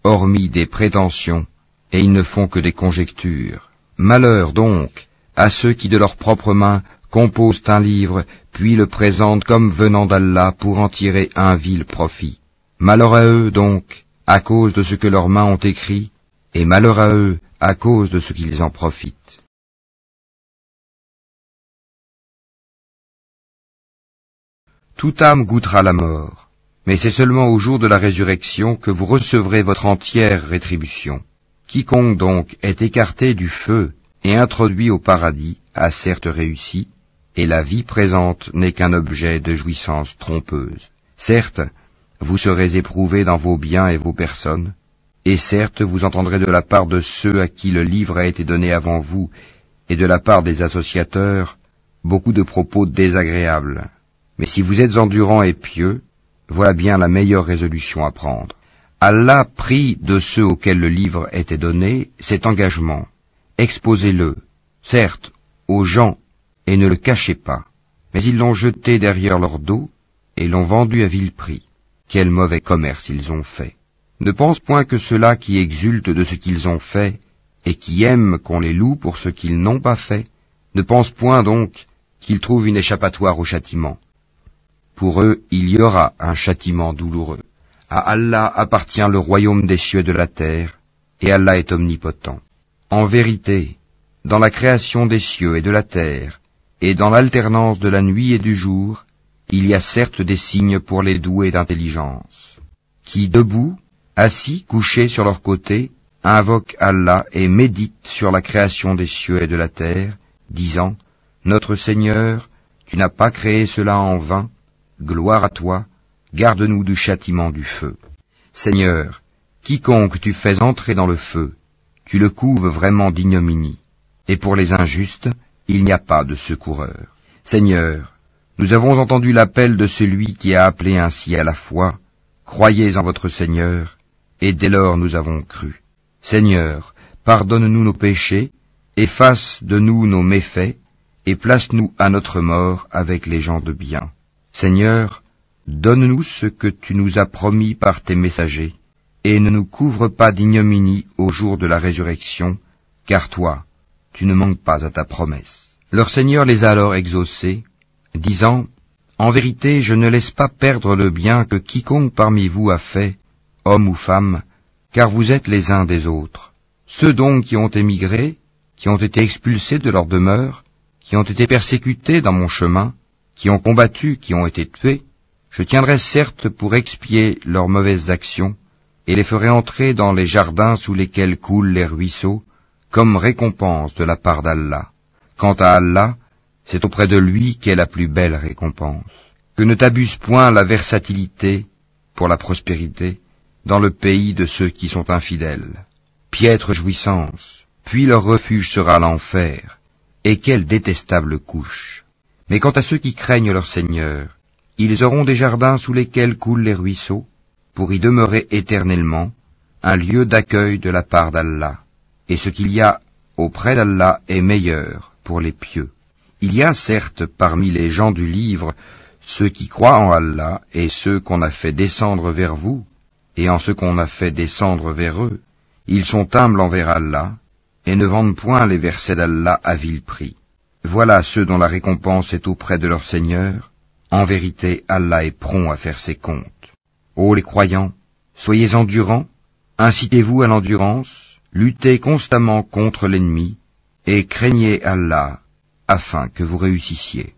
hormis des prétentions, et ils ne font que des conjectures. Malheur donc à ceux qui de leurs propres mains composent un livre, puis le présentent comme venant d'Allah pour en tirer un vil profit. Malheur à eux donc, à cause de ce que leurs mains ont écrit, et malheur à eux à cause de ce qu'ils en profitent. Toute âme goûtera la mort, mais c'est seulement au jour de la résurrection que vous recevrez votre entière rétribution. Quiconque donc est écarté du feu et introduit au paradis a certes réussi, et la vie présente n'est qu'un objet de jouissance trompeuse. Certes, vous serez éprouvés dans vos biens et vos personnes, et certes vous entendrez de la part de ceux à qui le livre a été donné avant vous, et de la part des associateurs, beaucoup de propos désagréables. Mais si vous êtes endurants et pieux, voilà bien la meilleure résolution à prendre. Allah prit de ceux auxquels le livre était donné cet engagement. Exposez-le, certes, aux gens, et ne le cachez pas. Mais ils l'ont jeté derrière leur dos, et l'ont vendu à vil prix. Quel mauvais commerce ils ont fait. Ne pense point que ceux-là qui exultent de ce qu'ils ont fait, et qui aiment qu'on les loue pour ce qu'ils n'ont pas fait, ne pense point donc qu'ils trouvent une échappatoire au châtiment. Pour eux, il y aura un châtiment douloureux. À Allah appartient le royaume des cieux et de la terre, et Allah est omnipotent. En vérité, dans la création des cieux et de la terre, et dans l'alternance de la nuit et du jour, il y a certes des signes pour les doués d'intelligence, qui, debout, assis, couchés sur leur côté, invoquent Allah et méditent sur la création des cieux et de la terre, disant « Notre Seigneur, tu n'as pas créé cela en vain, gloire à toi, garde-nous du châtiment du feu. Seigneur, quiconque tu fais entrer dans le feu, tu le couves vraiment d'ignominie, et pour les injustes, il n'y a pas de secoureur. Seigneur, nous avons entendu l'appel de celui qui a appelé ainsi à la foi, croyez en votre Seigneur, et dès lors nous avons cru. Seigneur, pardonne-nous nos péchés, efface de nous nos méfaits, et place-nous à notre mort avec les gens de bien. Seigneur, donne-nous ce que tu nous as promis par tes messagers, et ne nous couvre pas d'ignominie au jour de la résurrection, car toi, tu ne manques pas à ta promesse. Leur Seigneur les a alors exaucés, disant, « En vérité, je ne laisse pas perdre le bien que quiconque parmi vous a fait, homme ou femme, car vous êtes les uns des autres. Ceux donc qui ont émigré, qui ont été expulsés de leur demeure, qui ont été persécutés dans mon chemin, qui ont combattu, qui ont été tués, je tiendrai certes pour expier leurs mauvaises actions, et les ferai entrer dans les jardins sous lesquels coulent les ruisseaux, comme récompense de la part d'Allah. Quant à Allah, c'est auprès de lui qu'est la plus belle récompense. Que ne t'abuse point la versatilité, pour la prospérité, dans le pays de ceux qui sont infidèles. Piètre jouissance, puis leur refuge sera l'enfer, et quelle détestable couche. Mais quant à ceux qui craignent leur Seigneur, ils auront des jardins sous lesquels coulent les ruisseaux, pour y demeurer éternellement, un lieu d'accueil de la part d'Allah. Et ce qu'il y a auprès d'Allah est meilleur pour les pieux. Il y a certes parmi les gens du livre ceux qui croient en Allah et ceux qu'on a fait descendre vers vous, et en ceux qu'on a fait descendre vers eux. Ils sont humbles envers Allah, et ne vendent point les versets d'Allah à vil prix. Voilà ceux dont la récompense est auprès de leur Seigneur. En vérité, Allah est prompt à faire ses comptes. Ô les croyants, soyez endurants, incitez-vous à l'endurance, luttez constamment contre l'ennemi, et craignez Allah, afin que vous réussissiez.